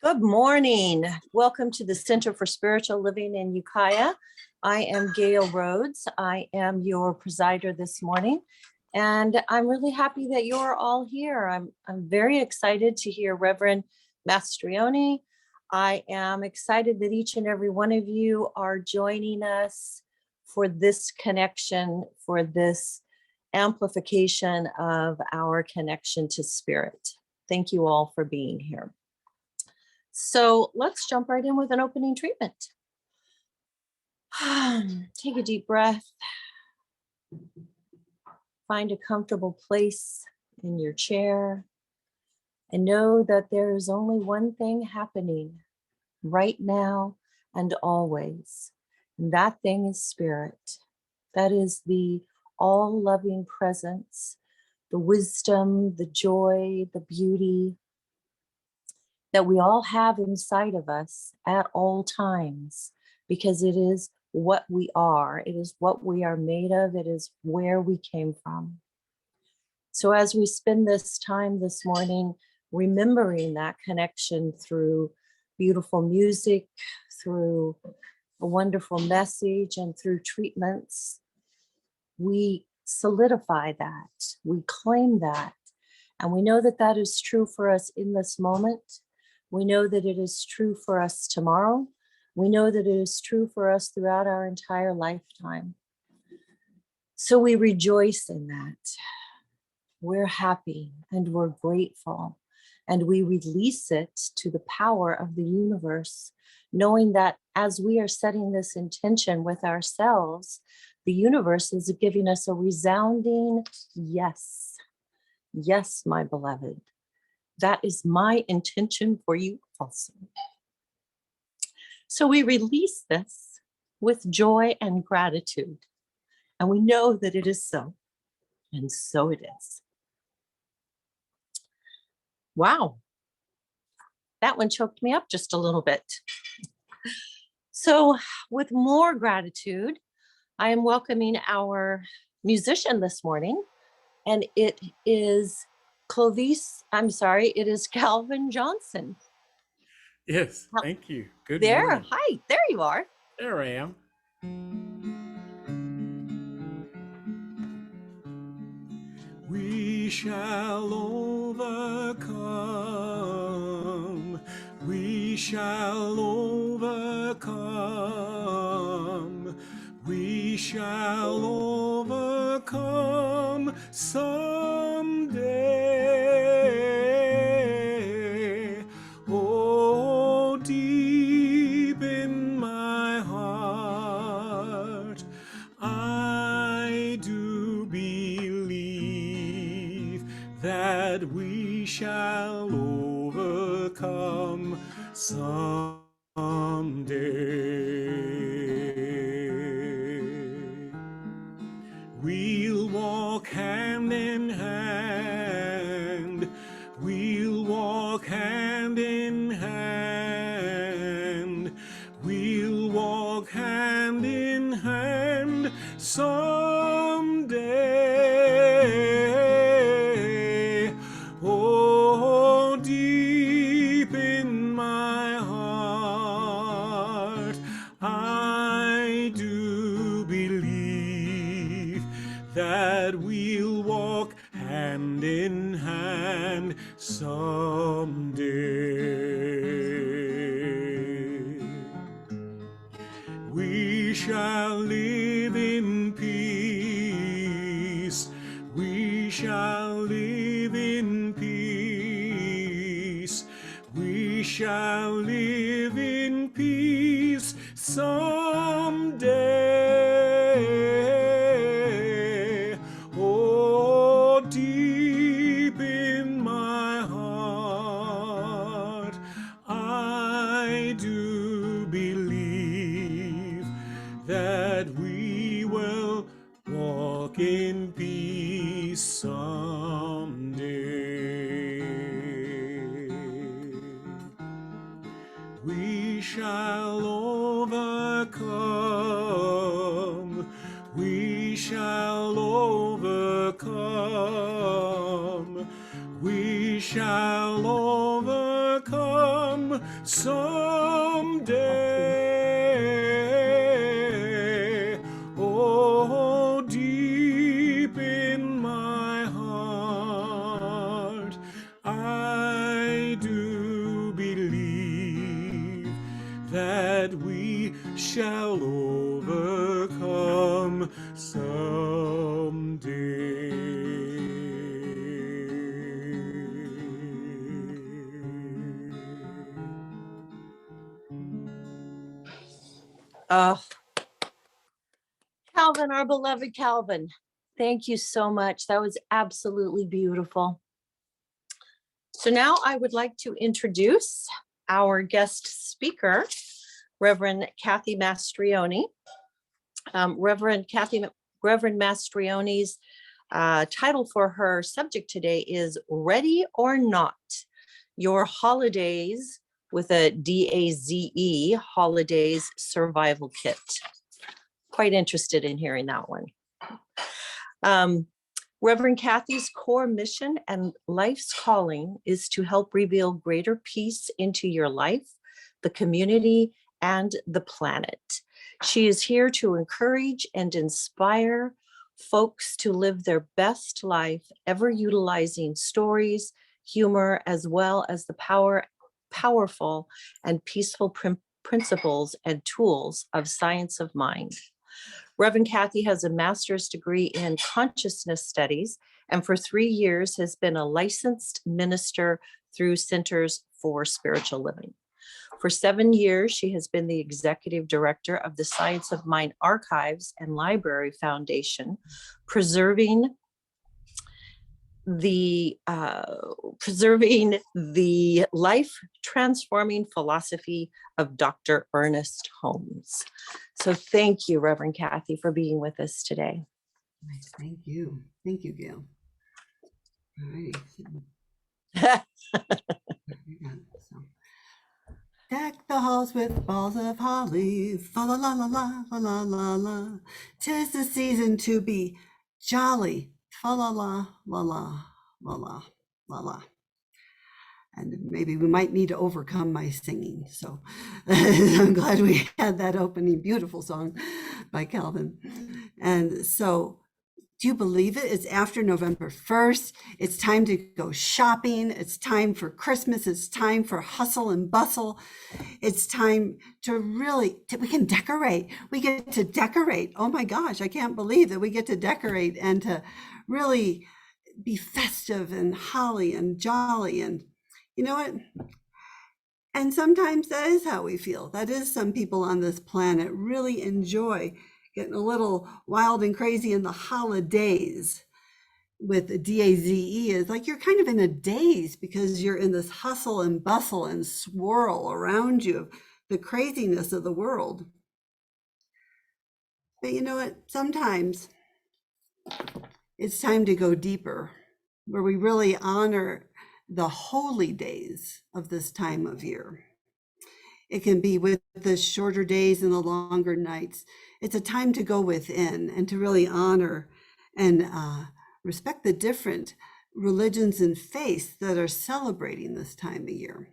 Good morning. Welcome to the Center for Spiritual Living in Ukiah. I am Gail Rhodes. I am your presider this morning, and I'm really happy that you're all here. I'm very excited to hear Reverend Mastrioni. I am excited that each and every one of you are joining us for this connection, for this amplification of our connection to spirit. Thank you all for being here. So let's jump right in with an opening treatment. Take a deep breath. Find a comfortable place in your chair and know that there is only one thing happening right now and always. And that thing is spirit. That is the all-loving presence, the wisdom, the joy, the beauty that we all have inside of us at all times, because it is what we are. It is what we are made of. It is where we came from. So as we spend this time this morning, remembering that connection through beautiful music, through a wonderful message, and through treatments, we solidify that, we claim that, and we know that that is true for us in this moment. We know that it is true for us tomorrow. We know that it is true for us throughout our entire lifetime. So we rejoice in that. We're happy and we're grateful, and we release it to the power of the universe, knowing that as we are setting this intention with ourselves, the universe is giving us a resounding yes. Yes, my beloved. That is my intention for you also. So we release this with joy and gratitude, and we know that it is so, and so it is. Wow, that one choked me up just a little bit. So with more gratitude, I am welcoming our musician this morning, and it is it is Calvin Johnson. Yes, thank you. Good There, morning. hi, there you are. There I am. We shall overcome. We shall overcome. We shall overcome someday. Oh, deep in my heart, I do believe that we shall overcome someday. We'll walk hand in hand. We'll walk hand in hand. We'll walk hand in hand someday. Oh, deep in my heart, I do believe that we'll walk hand in hand someday. We shall live in peace. We shall live in peace. We shall live in peace someday. Oh, deep in my heart, I do believe that we will walk in peace someday. We shall overcome. We shall overcome. We shall overcome come someday. Oh, deep in my heart, I do believe that we shall overcome someday. Calvin, our beloved Calvin, thank you so much. That was absolutely beautiful. So now I would like to introduce our guest speaker, Reverend Kathy Mastrioni. Reverend Mastrioni's title for her subject today is Ready or Not, Your Holidaze with a DAZE, Holidaze Survival Kit. Quite interested in hearing that one. Reverend Kathy's core mission and life's calling is to help reveal greater peace into your life, the community, and the planet. She is here to encourage and inspire folks to live their best life, ever utilizing stories, humor, as well as the powerful and peaceful principles and tools of science of mind. Reverend Kathy has a master's degree in consciousness studies, and for 3 years has been a licensed minister through Centers for Spiritual Living. For 7 years, she has been the executive director of the Science of Mind Archives and Library Foundation, preserving the life-transforming philosophy of Dr. Ernest Holmes. So thank you, Reverend Kathy, for being with us today. Thank you. Thank you, Gail. All right. Deck the halls with balls of holly, fa la la la la la la la la. 'Tis the season to be jolly, fa la la la la la la la la. And maybe we might need to overcome my singing. So I'm glad we had that opening beautiful song by Calvin. And so, do you believe it? It's after November 1st. It's time to go shopping. It's time for Christmas. It's time for hustle and bustle. It's time to we can decorate. We get to decorate. Oh my gosh, I can't believe that we get to decorate and to really be festive and holly and jolly. And you know what? And sometimes that is how we feel. That is, some people on this planet really enjoy getting a little wild and crazy in the holidays. With the DAZE, is like you're kind of in a daze because you're in this hustle and bustle and swirl around you of the craziness of the world. But you know what? Sometimes it's time to go deeper, where we really honor the holy days of this time of year. It can be with the shorter days and the longer nights. It's a time to go within and to really honor and respect the different religions and faiths that are celebrating this time of year.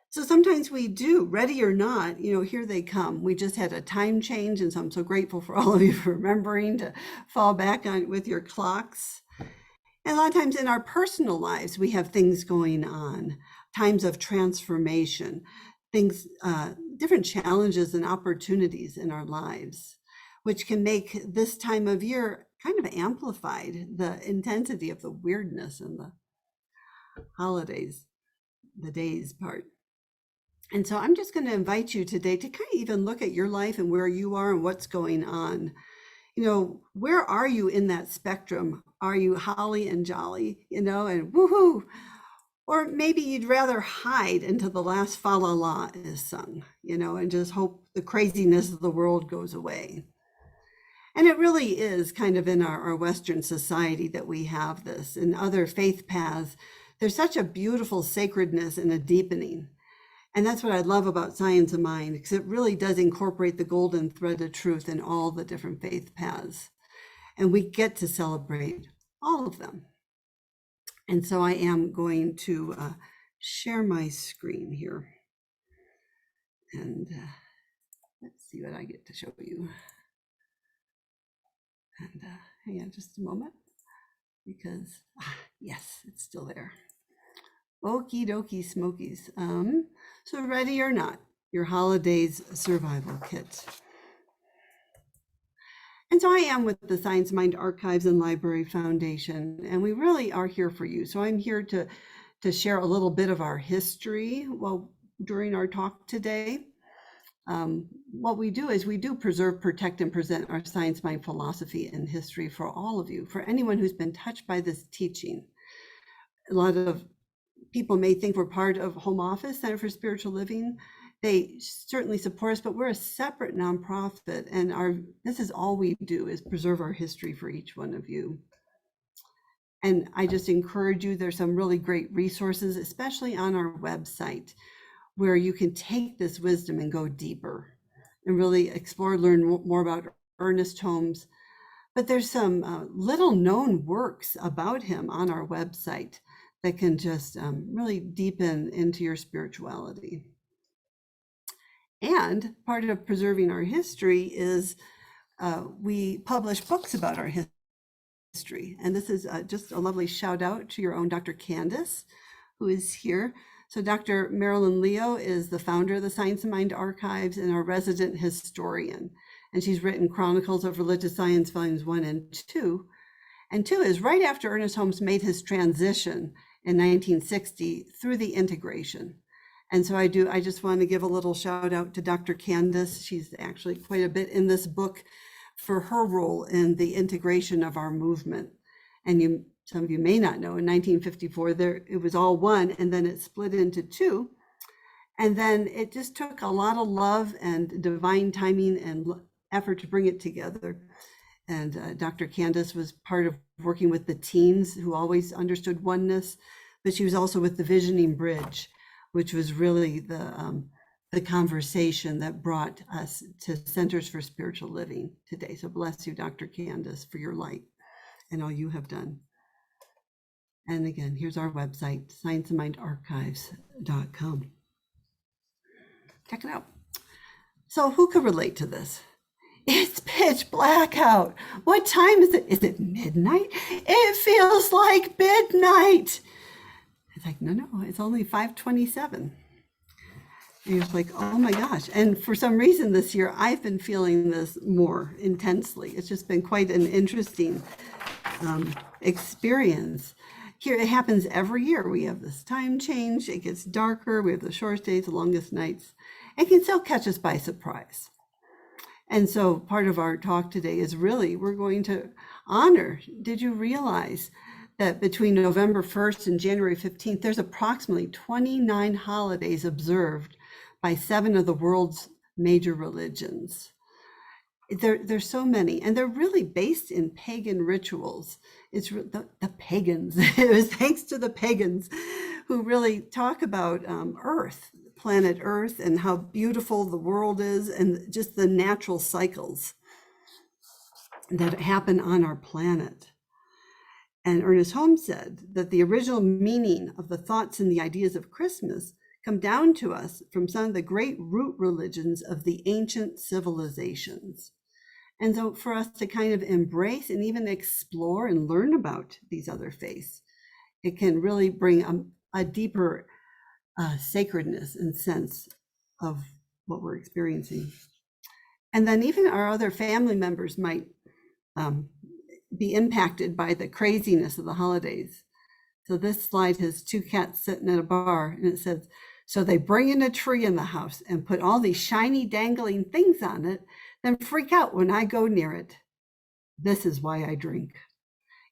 So sometimes we do, ready or not, here they come. We just had a time change, and so I'm so grateful for all of you for remembering to fall back on with your clocks. And a lot of times in our personal lives, we have things going on, times of transformation, things, different challenges and opportunities in our lives, which can make this time of year kind of amplified, the intensity of the weirdness and the holidays, the days part. And so I'm just going to invite you today to kind of even look at your life and where you are and what's going on. Where are you in that spectrum? Are you holly and jolly, and woohoo? Or maybe you'd rather hide until the last fa la la is sung, and just hope the craziness of the world goes away. And it really is kind of in our Western society that we have this. In other faith paths, there's such a beautiful sacredness and a deepening. And that's what I love about Science of Mind, because it really does incorporate the golden thread of truth in all the different faith paths. And we get to celebrate all of them. And so I am going to share my screen here. And let's see what I get to show you. And hang on just a moment, because yes, it's still there. Okie dokie smokies. So ready or not, your Holidaze survival kit. And so I am with the Science Mind Archives and Library Foundation, and we really are here for you. So I'm here to share a little bit of our history during our talk today. What we do is we do preserve, protect, and present our science mind philosophy and history for all of you, for anyone who's been touched by this teaching. A lot of people may think we're part of Home Office, Center for Spiritual Living. They certainly support us, but we're a separate nonprofit, and this is all we do, is preserve our history for each one of you. And I just encourage you, there's some really great resources, especially on our website, where you can take this wisdom and go deeper and really explore, learn more about Ernest Holmes. But there's some little known works about him on our website that can just really deepen into your spirituality. And part of preserving our history is we publish books about our history. And this is just a lovely shout out to your own Dr. Candace, who is here. So Dr. Marilyn Leo is the founder of the Science of Mind Archives and our resident historian. And she's written Chronicles of Religious Science, Volumes 1 and 2. And 2 is right after Ernest Holmes made his transition in 1960 through the integration. And so I just want to give a little shout out to Dr. Candace. She's actually quite a bit in this book for her role in the integration of our movement. And some of you may not know, in 1954, it was all one, and then it split into two. And then it just took a lot of love and divine timing and effort to bring it together. And Dr. Candace was part of working with the teens who always understood oneness, but she was also with the Visioning Bridge, which was really the conversation that brought us to Centers for Spiritual Living today. So bless you, Dr. Candace, for your light and all you have done. And again, here's our website, scienceofmindarchives.com. Check it out. So who could relate to this? It's pitch black out. What time is it? Is it midnight? It feels like midnight. It's like, no, it's only 5:27. And you're like, oh my gosh. And for some reason this year, I've been feeling this more intensely. It's just been quite an interesting experience. Here, it happens every year. We have this time change. It gets darker. We have the shortest days, the longest nights. It can still catch us by surprise. And so part of our talk today is really, we're going to honor, did you realize that between November 1st and January 15th, there's approximately 29 holidays observed by 7 of the world's major religions. There's so many, and they're really based in pagan rituals. It's the pagans. It was thanks to the pagans who really talk about Earth, planet Earth, and how beautiful the world is, and just the natural cycles that happen on our planet. And Ernest Holmes said that the original meaning of the thoughts and the ideas of Christmas come down to us from some of the great root religions of the ancient civilizations. And so for us to kind of embrace and even explore and learn about these other faiths, it can really bring a deeper sacredness and sense of what we're experiencing. And then even our other family members might be impacted by the craziness of the holidays. So this slide has 2 cats sitting at a bar, and it says, so they bring in a tree in the house and put all these shiny dangling things on it, then freak out when I go near it. This is why I drink.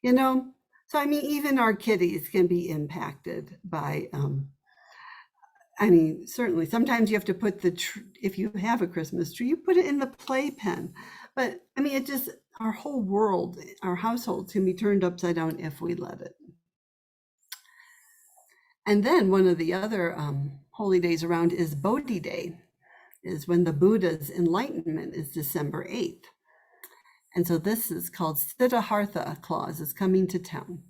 You know, so I mean, even our kitties can be impacted by, certainly sometimes you have to put if you have a Christmas tree, you put it in the playpen. But I mean, it just, our whole world, our households can be turned upside down if we let it. And then one of the other holy days around is Bodhi Day, is when the Buddha's enlightenment is December 8th. And so this is called Siddhartha clause is coming to town.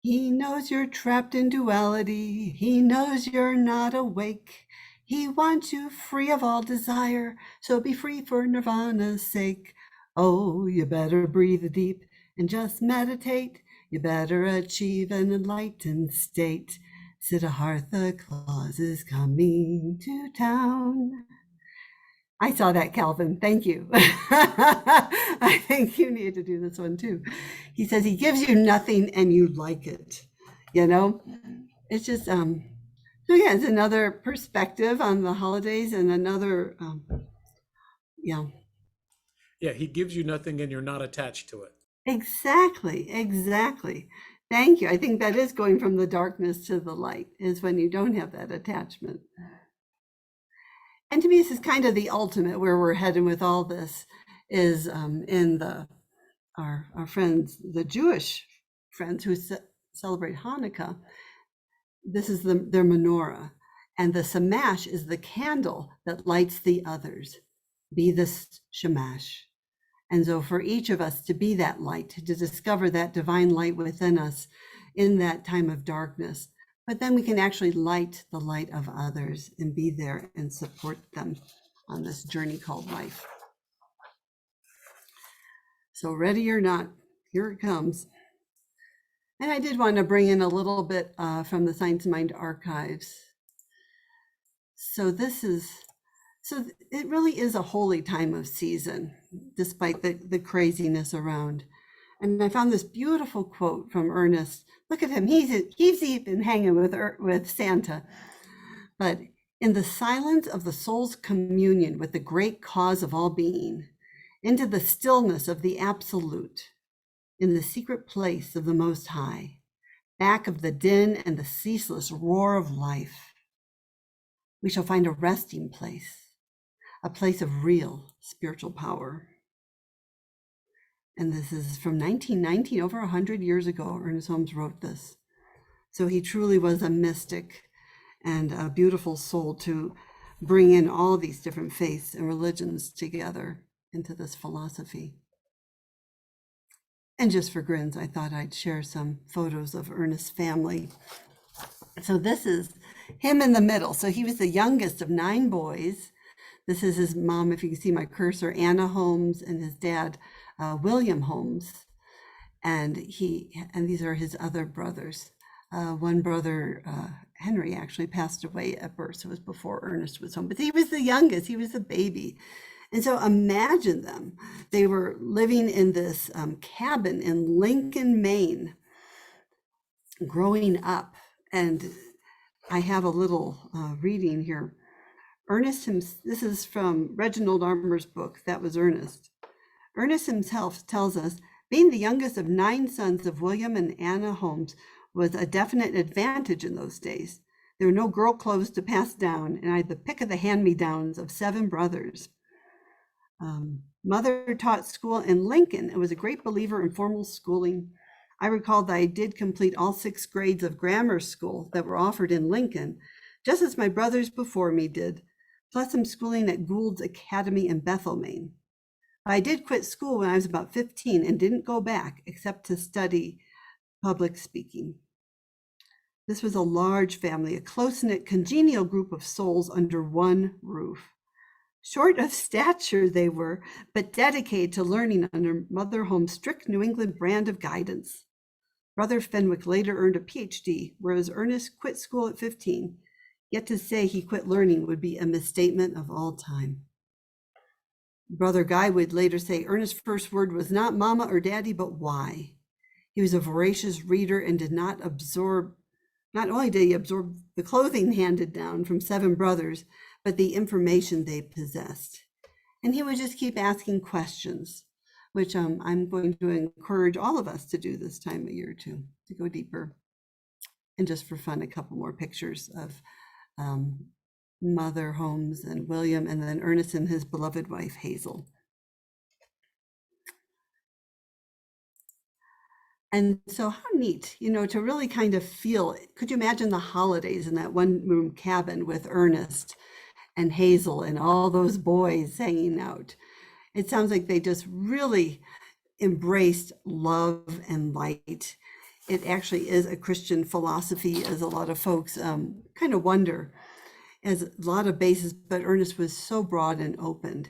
He knows you're trapped in duality. He knows you're not awake. He wants you free of all desire, so be free for nirvana's sake. Oh, you better breathe deep and just meditate. You better achieve an enlightened state. Siddhartha Claus is coming to town. I saw that, Calvin. Thank you. I think you need to do this one too. He says he gives you nothing and you like it. You know, it's just so yeah, it's another perspective on the holidays and another yeah. Yeah, he gives you nothing and you're not attached to it. Exactly. Thank you. I think that is going from the darkness to the light, is when you don't have that attachment. And to me, this is kind of the ultimate where we're headed with all this is in our friends, the Jewish friends who celebrate Hanukkah. This is their menorah, and the shamash is the candle that lights the others. Be this shamash. And so for each of us to be that light, to discover that divine light within us in that time of darkness, but then we can actually light the light of others and be there and support them on this journey called life. So ready or not, here it comes. And I did want to bring in a little bit from the Science Mind archives. So it really is a holy time of season, despite the craziness around. And I found this beautiful quote from Ernest. Look at him, he's even hanging with Santa. But in the silence of the soul's communion with the great cause of all being, into the stillness of the absolute, in the secret place of the Most High, back of the din and the ceaseless roar of life, we shall find a resting place, a place of real spiritual power. And this is from 1919, over 100 years ago, Ernest Holmes wrote this. So he truly was a mystic and a beautiful soul to bring in all these different faiths and religions together into this philosophy. And just for grins, I thought I'd share some photos of Ernest's family. So this is him in the middle. So he was the youngest of 9 boys. This is his mom, if you can see my cursor, Anna Holmes, and his dad, William Holmes. And these are his other brothers. One brother, Henry, actually passed away at birth. So it was before Ernest was home, but he was the youngest. He was the baby. And so imagine them. They were living in this cabin in Lincoln, Maine, growing up. And I have a little reading here. Ernest, this is from Reginald Armour's book, That Was Ernest. Ernest himself tells us, being the youngest of 9 sons of William and Anna Holmes was a definite advantage in those days. There were no girl clothes to pass down, and I had the pick of the hand-me-downs of 7 brothers. Mother taught school in Lincoln and was a great believer in formal schooling. I recall that I did complete all 6 grades of grammar school that were offered in Lincoln, just as my brothers before me did, plus some schooling at Gould's Academy in Bethel, Maine. I did quit school when I was about 15 and didn't go back except to study public speaking. This was a large family, a close-knit, congenial group of souls under one roof. Short of stature they were, but dedicated to learning under Mother Holmes' strict New England brand of guidance. Brother Fenwick later earned a PhD, whereas Ernest quit school at 15. Yet to say he quit learning would be a misstatement of all time. Brother Guy would later say Ernest's first word was not mama or daddy, but why. He was a voracious reader and not only did he absorb the clothing handed down from 7 brothers, but the information they possessed. And he would just keep asking questions, which I'm going to encourage all of us to do this time of year too, to go deeper. And just for fun, a couple more pictures of Mother Holmes and William, and then Ernest and his beloved wife, Hazel. And so how neat, to really kind of feel, could you imagine the holidays in that one-room cabin with Ernest and Hazel and all those boys hanging out? It sounds like they just really embraced love and light it actually is a Christian philosophy, as a lot of folks kind of wonder, as a lot of bases, but Ernest was so broad and opened.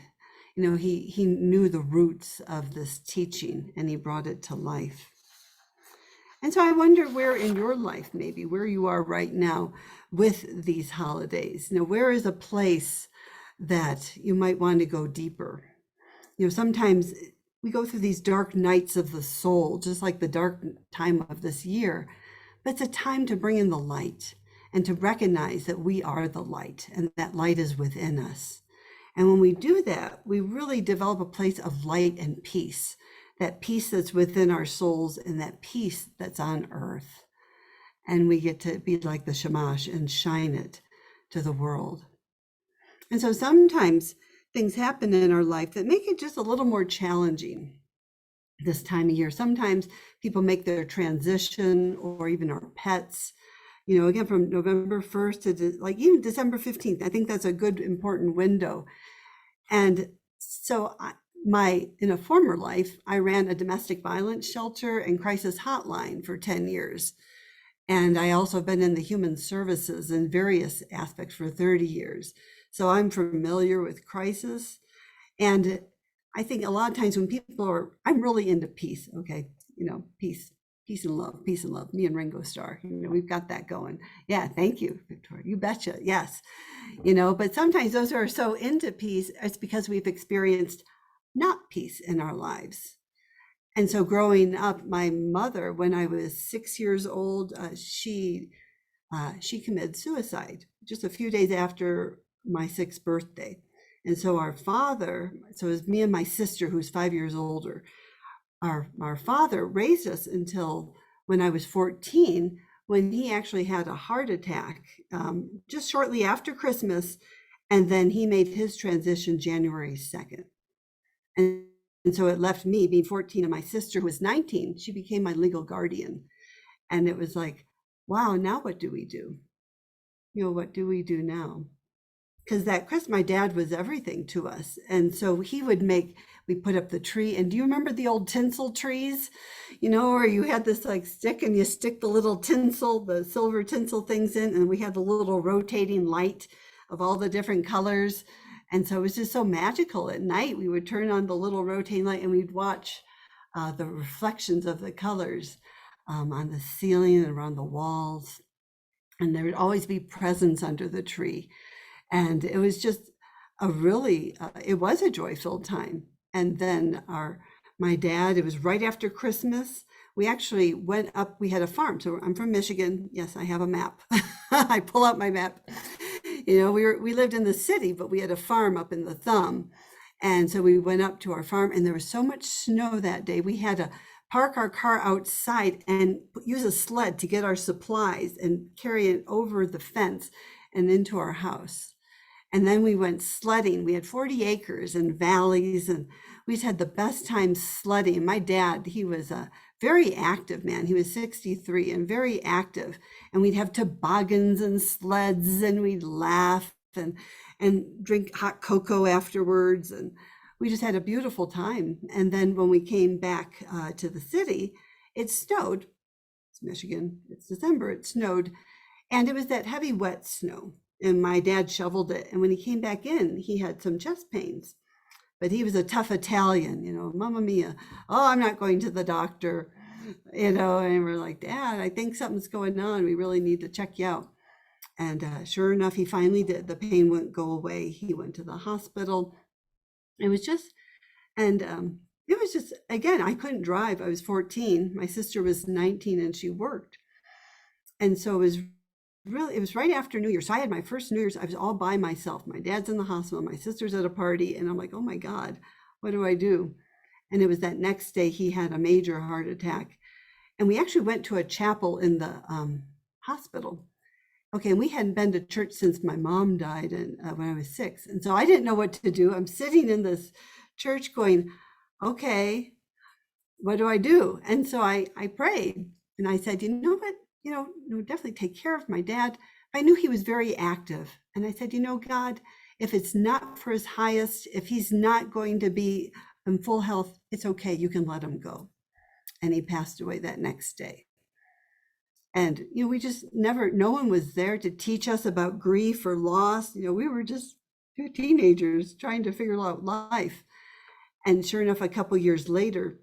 You know, he knew the roots of this teaching and he brought it to life. And so I wonder where in your life, maybe where you are right now with these holidays, you know, where is a place that you might want to go deeper? You know, sometimes we go through these dark nights of the soul, just like the dark time of this year, but it's a time to bring in the light and to recognize that we are the light and that light is within us. And when we do that, we really develop a place of light and peace, that peace that's within our souls and that peace that's on earth. And we get to be like the shamash and shine it to the world. And so sometimes things happen in our life that make it just a little more challenging this time of year. Sometimes people make their transition, or even our pets, you know, again, from November 1st to like even December 15th. I think that's a good, important window. And so in a former life, I ran a domestic violence shelter and crisis hotline for 10 years. And I also have been in the human services in various aspects for 30 years. So I'm familiar with crisis. And I think a lot of times when people I'm really into peace, okay, you know, peace and love, me and Ringo Starr, you know, we've got that going. Yeah, thank you, Victoria, you betcha, yes. You know, but sometimes those who are so into peace, it's because we've experienced not peace in our lives. And so growing up, my mother, when I was 6 years old, she committed suicide just a few days after my 6th birthday. And so our father, so it was me and my sister, who's 5 years older, our father raised us until when I was 14, when he actually had a heart attack just shortly after Christmas. And then he made his transition January 2nd. And so it left me being 14, and my sister, who was 19, she became my legal guardian. And it was like, wow, now what do we do? You know, what do we do now? Because that Christmas, my dad was everything to us. And so we put up the tree. And do you remember the old tinsel trees, you know, where you had this like stick and you stick the little tinsel, the silver tinsel things in, and we had the little rotating light of all the different colors. And so it was just so magical. At night, we would turn on the little rotating light and we'd watch the reflections of the colors on the ceiling and around the walls. And there would always be presents under the tree. And it was just it was a joy-filled time. And then my dad, it was right after Christmas. We actually went up, we had a farm. So I'm from Michigan. Yes, I have a map. I pull out my map. You know, we lived in the city, but we had a farm up in the Thumb. And so we went up to our farm, and there was so much snow that day. We had to park our car outside and use a sled to get our supplies and carry it over the fence and into our house. And then we went sledding. We had 40 acres and valleys, and we just had the best time sledding. My dad, he was a very active man. He was 63 and very active. And we'd have toboggans and sleds, and we'd laugh and drink hot cocoa afterwards. And we just had a beautiful time. And then when we came back to the city, it snowed. It's Michigan, it's December, it snowed. And it was that heavy, wet snow. And my dad shoveled it. And when he came back in, he had some chest pains. But he was a tough Italian, you know, Mamma Mia. Oh, I'm not going to the doctor, you know. And we're like, Dad, I think something's going on. We really need to check you out. And sure enough, he finally did. The pain wouldn't go away. He went to the hospital. It was just, again, I couldn't drive. I was 14. My sister was 19 and she worked. And so it was right after New Year's. So I had my first New Year's. I was all by myself. My dad's in the hospital. My sister's at a party. And I'm like, oh my God, what do I do? And it was that next day he had a major heart attack. And we actually went to a chapel in the hospital. Okay, and we hadn't been to church since my mom died when I was 6. And so I didn't know what to do. I'm sitting in this church going, okay, what do I do? And so I prayed. And I said, you know what? You know, definitely take care of my dad. I knew he was very active. And I said, you know, God, if it's not for his highest, if he's not going to be in full health, it's okay. You can let him go. And he passed away that next day. And, we just no one was there to teach us about grief or loss. We were just two teenagers trying to figure out life. And sure enough, a couple years later,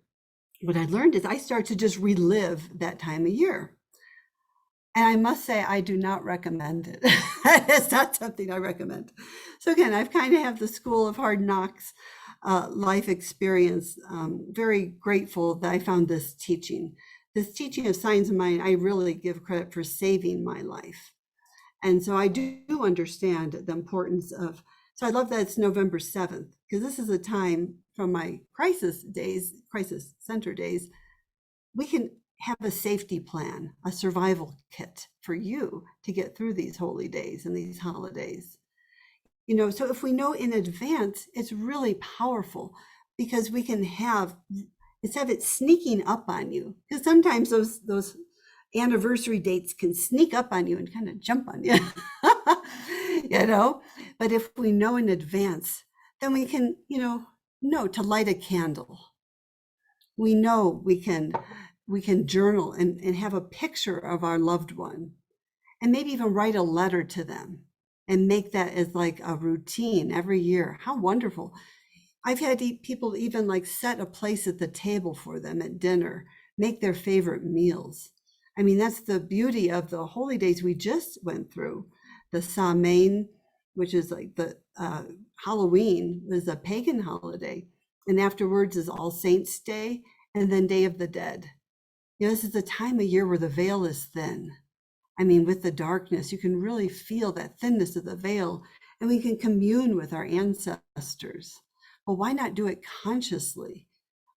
what I learned is I start to just relive that time of year. And I must say, I do not recommend it. It's not something I recommend. So again, I've kind of have the school of hard knocks life experience. Very grateful that I found this teaching. This teaching of Signs of Mind, I really give credit for saving my life. And so I do understand the importance of, so I love that it's November 7th, because this is a time from my crisis center days, we can have a safety plan, a survival kit for you to get through these holy days and these holidays. So if we know in advance, it's really powerful, because we can have, instead of it sneaking up on you, because sometimes those anniversary dates can sneak up on you and kind of jump on you, but if we know in advance, then we can, know to light a candle. We know we can journal and have a picture of our loved one, and maybe even write a letter to them and make that as like a routine every year. How wonderful. I've had people even like set a place at the table for them at dinner, make their favorite meals. I mean, that's the beauty of the holy days we just went through. The Samhain, which is like the Halloween, was a pagan holiday. And afterwards is All Saints Day, and then Day of the Dead. This is the time of year where the veil is thin. I mean, with the darkness, you can really feel that thinness of the veil, and we can commune with our ancestors. Well, why not do it consciously?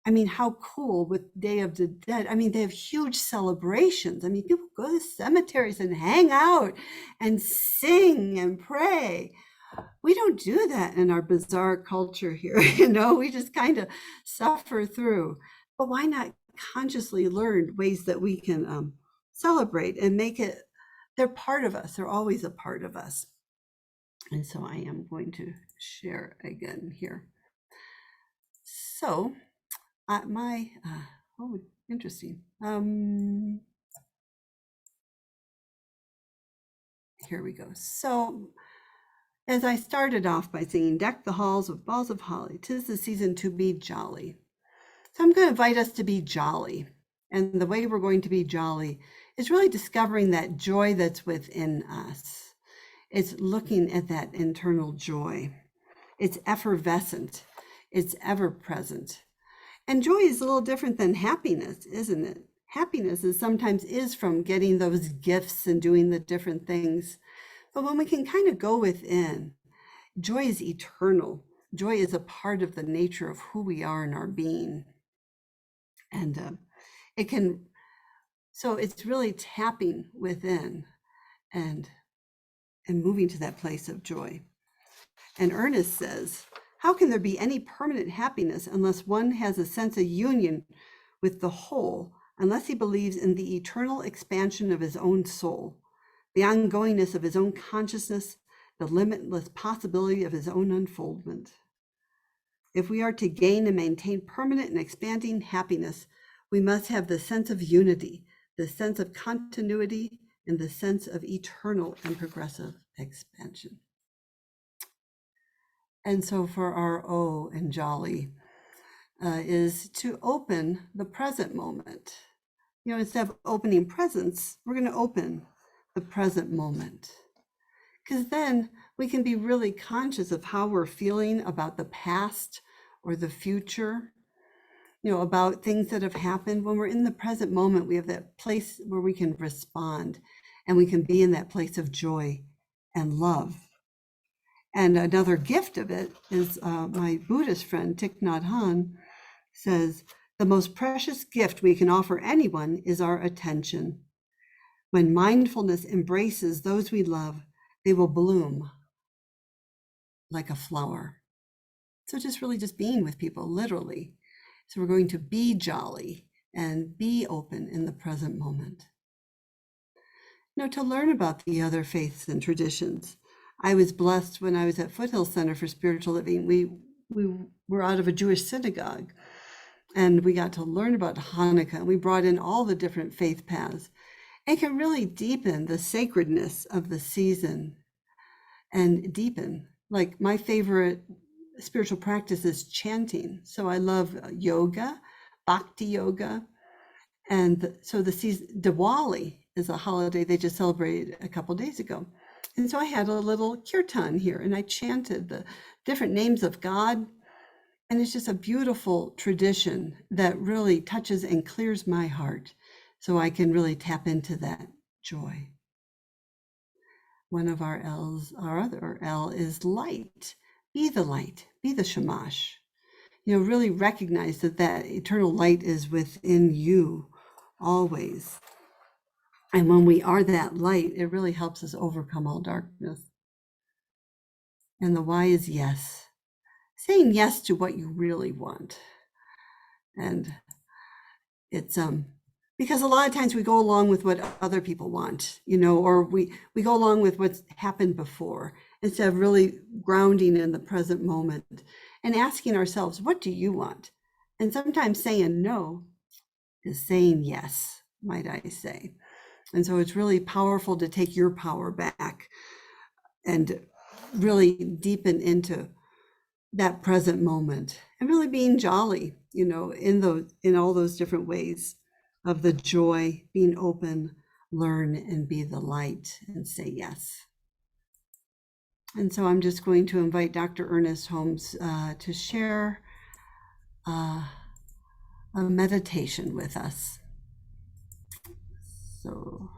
I mean, how cool with Day of the Dead. I mean, they have huge celebrations. I mean, people go to cemeteries and hang out and sing and pray. We don't do that in our bizarre culture here. We just kind of suffer through. But why not consciously learn ways that we can celebrate and make it, they're part of us. They're always a part of us. And so I am going to share again here. So interesting. Here we go. So as I started off by singing, deck the halls with balls of holly, 'tis the season to be jolly. So I'm going to invite us to be jolly. And the way we're going to be jolly is really discovering that joy that's within us. It's looking at that internal joy. It's effervescent. It's ever present. And joy is a little different than happiness, isn't it? Happiness sometimes is from getting those gifts and doing the different things. But when we can kind of go within, joy is eternal. Joy is a part of the nature of who we are in our being. And so it's really tapping within and moving to that place of joy. And Ernest says, how can there be any permanent happiness unless one has a sense of union with the whole, unless he believes in the eternal expansion of his own soul, the ongoingness of his own consciousness, the limitless possibility of his own unfoldment? If we are to gain and maintain permanent and expanding happiness, we must have the sense of unity, the sense of continuity, and the sense of eternal and progressive expansion. And so for our O and jolly is to open the present moment. Instead of opening presents, we're going to open the present moment. Because then we can be really conscious of how we're feeling about the past or the future, about things that have happened. When we're in the present moment, we have that place where we can respond, and we can be in that place of joy and love. And another gift of it is my Buddhist friend, Thich Nhat Hanh, says, the most precious gift we can offer anyone is our attention. When mindfulness embraces those we love, they will bloom like a flower. So just being with people, literally. So we're going to be jolly and be open in the present moment. To learn about the other faiths and traditions. I was blessed when I was at Foothill Center for Spiritual Living. We were out of a Jewish synagogue, and we got to learn about Hanukkah. We brought in all the different faith paths. and can really deepen the sacredness of the season and deepen. Like my favorite spiritual practice is chanting. So I love yoga, bhakti yoga. And so the season, Diwali is a holiday they just celebrated a couple days ago. And so I had a little kirtan here and I chanted the different names of God. And it's just a beautiful tradition that really touches and clears my heart so I can really tap into that joy. One of our L's, our other L is light. Be the light, be the shamash. Really recognize that that eternal light is within you always. And when we are that light, it really helps us overcome all darkness. And the why is yes. Saying yes to what you really want. And it's because a lot of times we go along with what other people want, or we go along with what's happened before instead of really grounding in the present moment and asking ourselves, what do you want? And sometimes saying no is saying yes, might I say. And so it's really powerful to take your power back and really deepen into that present moment and really being jolly, in all those different ways of the joy, being open, learn and be the light and say yes. And so I'm just going to invite Dr. Ernest Holmes to share a meditation with us. So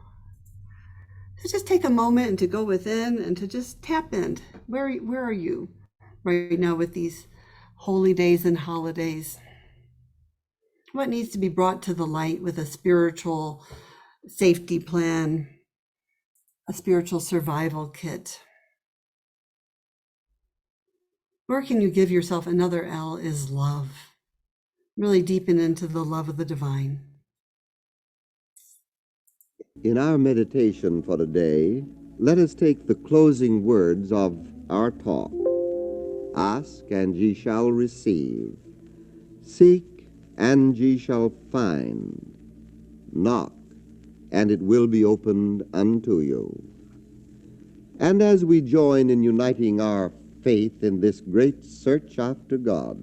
just take a moment and to go within and to just tap in. Where are you right now with these holy days and holidays? What needs to be brought to the light with a spiritual safety plan, a spiritual survival kit? Where can you give yourself another L is love. Really deepen into the love of the divine. In our meditation for today, let us take the closing words of our talk. Ask, and ye shall receive. Seek, and ye shall find. Knock, and it will be opened unto you. And as we join in uniting our faith in this great search after God,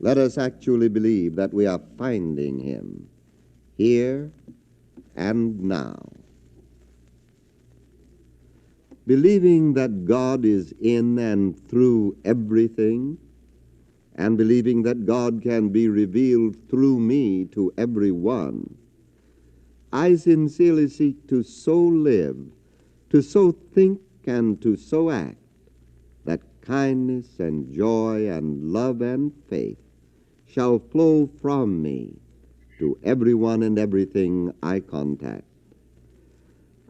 let us actually believe that we are finding him here and now. Believing that God is in and through everything, and believing that God can be revealed through me to everyone, I sincerely seek to so live, to so think, and to so act, that kindness and joy and love and faith shall flow from me to everyone and everything I contact.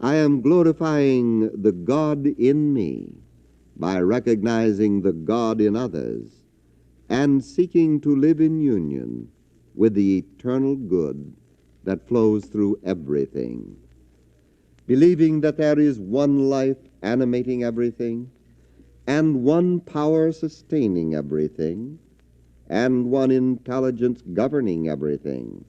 I am glorifying the God in me by recognizing the God in others and seeking to live in union with the eternal good that flows through everything. Believing that there is one life animating everything, and one power sustaining everything, and one intelligence governing everything,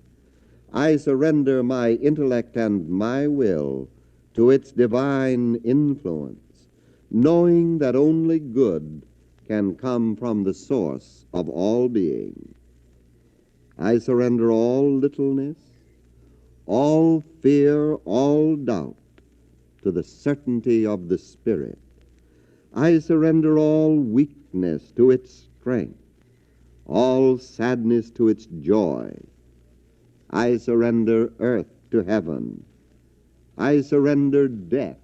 I surrender my intellect and my will to its divine influence, knowing that only good can come from the source of all being. I surrender all littleness, all fear, all doubt to the certainty of the Spirit. I surrender all weakness to its strength, all sadness to its joy. I surrender earth to heaven. I surrender death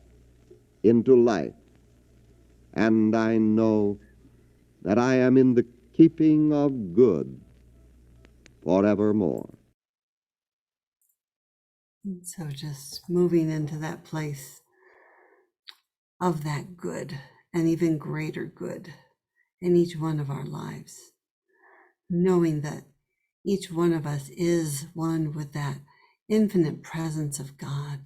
into life. And I know that I am in the keeping of good forevermore. So just moving into that place of that good and even greater good in each one of our lives, knowing that each one of us is one with that infinite presence of God,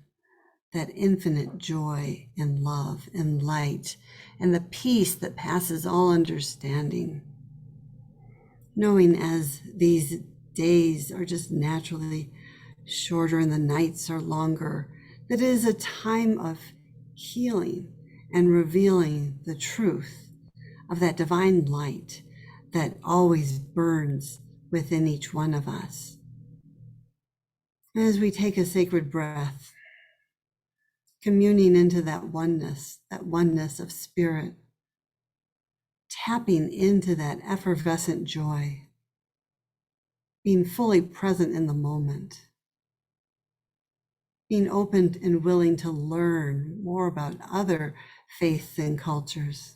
that infinite joy and love and light and the peace that passes all understanding. Knowing as these days are just naturally shorter and the nights are longer, that it is a time of healing and revealing the truth of that divine light that always burns within each one of us. As we take a sacred breath, communing into that oneness of spirit, tapping into that effervescent joy, being fully present in the moment, being open and willing to learn more about other faiths and cultures,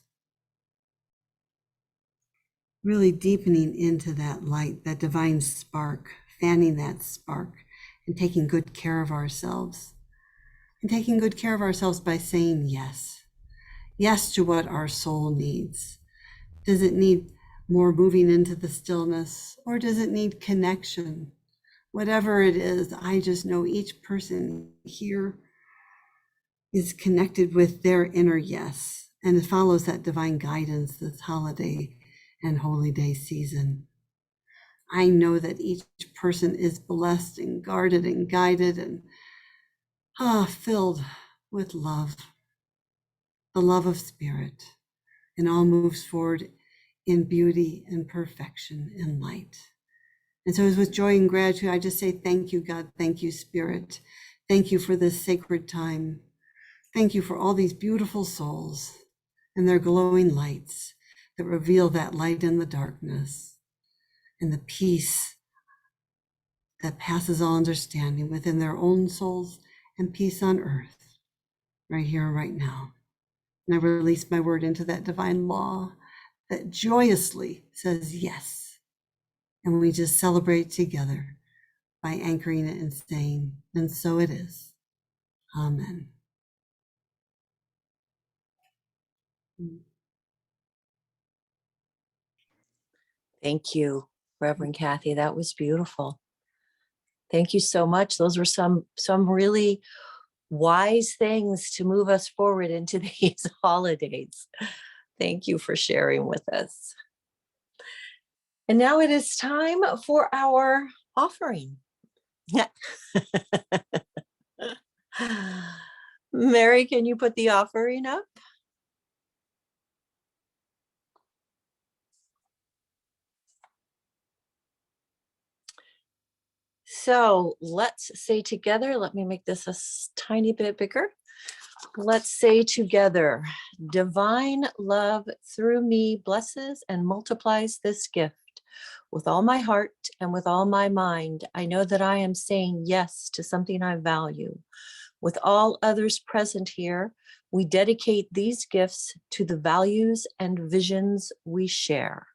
really deepening into that light, that divine spark, fanning that spark, and taking good care of ourselves. And taking good care of ourselves by saying yes. Yes to what our soul needs. Does it need more moving into the stillness, or does it need connection? Whatever it is, I just know each person here is connected with their inner yes, and it follows that divine guidance this holiday and holy day season. I know that each person is blessed and guarded and guided and filled with love, the love of spirit, and all moves forward in beauty and perfection and light. And so, as with joy and gratitude, I just say thank you, God. Thank you, Spirit. Thank you for this sacred time. Thank you for all these beautiful souls and their glowing lights that reveal that light in the darkness and the peace that passes all understanding within their own souls and peace on earth, right here, right now. And I release my word into that divine law that joyously says yes. And we just celebrate together by anchoring it and saying, and so it is. Amen. Thank you, Reverend Kathy. That was beautiful. Thank you so much. Those were some really wise things to move us forward into these holidays. Thank you for sharing with us. And now it is time for our offering. Mary, can you put the offering up? So let's say together, let me make this a tiny bit bigger. Let's say together, divine love through me blesses and multiplies this gift. With all my heart and with all my mind, I know that I am saying yes to something I value. With all others present here, we dedicate these gifts to the values and visions we share.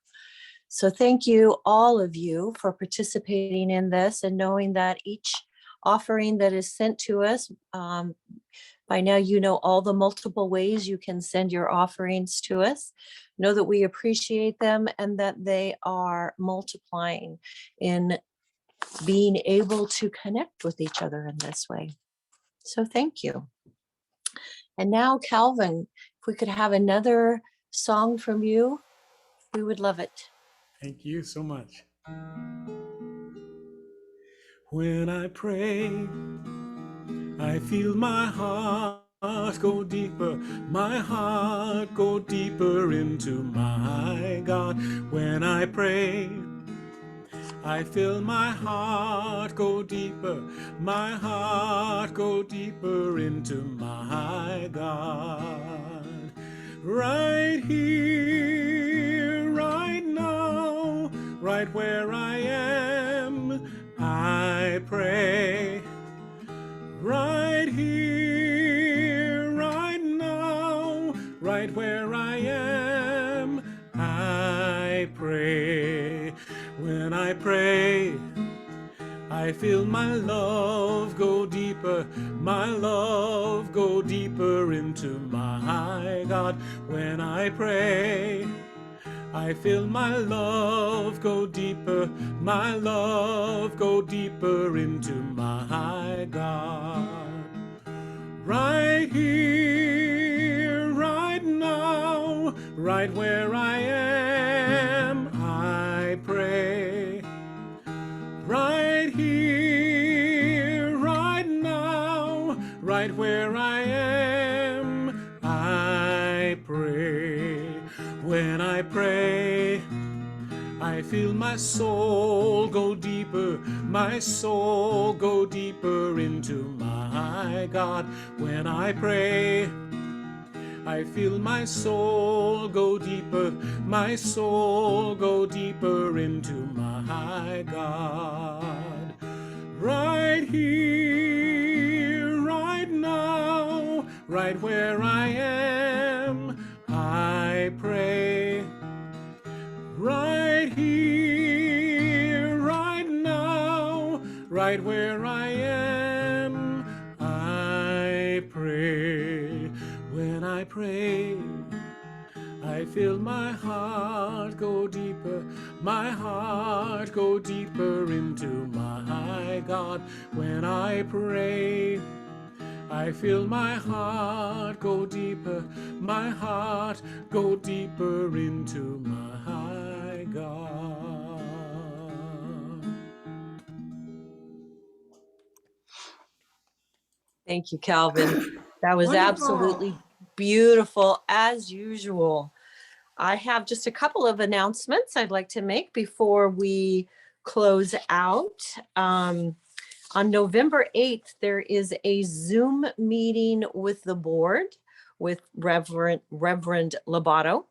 So thank you, all of you, for participating in this and knowing that each offering that is sent to us, by now you know all the multiple ways you can send your offerings to us. Know that we appreciate them and that they are multiplying in being able to connect with each other in this way. So thank you. And now, Calvin, if we could have another song from you, we would love it. Thank you so much. When I pray, I feel my heart go deeper, my heart go deeper into my God. When I pray, I feel my heart go deeper, my heart go deeper into my God. Right here, right now, right where I am, I pray. Right here, right now, right where I am, I pray. When I pray, I feel my love go deeper, my love go deeper into my God. When I pray, I feel my love go deeper, my love go deeper into my God. Right here, right now, right where I am, I pray. Right here, right now, right when I pray. I feel my soul go deeper, my soul go deeper into my God. When I pray, I feel my soul go deeper, my soul go deeper into my God. Right here, right now, right where I am, I pray. Right here, right now, right where I am, I pray. When I pray, I feel my heart go deeper, my heart go deeper into my God. When I pray, I feel my heart go deeper, my heart go deeper into my God. Thank you, Calvin. That was Wonderful. absolutely beautiful as usual. I have just a couple of announcements I'd like to make before we close out. On November 8th, there is a Zoom meeting with the board with Reverend Lobato.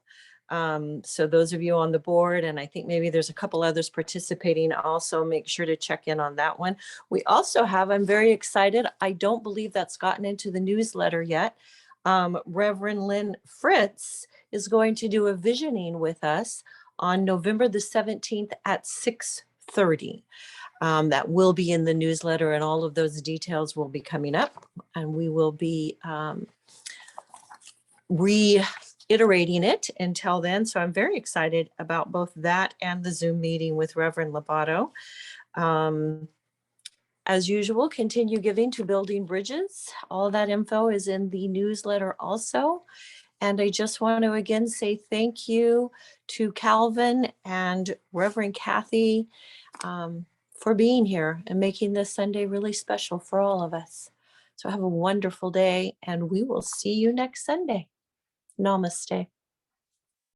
So those of you on the board, and I think maybe there's a couple others participating also, make sure to check in on that one. We also have, I'm very excited, I don't believe that's gotten into the newsletter yet. Reverend Lynn Fritz is going to do a visioning with us on November the 17th at 6:30. That will be in the newsletter, and all of those details will be coming up, and we will be reiterating it until then. So I'm very excited about both that and the Zoom meeting with Reverend Lobato. As usual, continue giving to Building Bridges. All that info is in the newsletter also. And I just want to again say thank you to Calvin and Reverend Kathy for being here and making this Sunday really special for all of us. So have a wonderful day, and we will see you next Sunday. Namaste.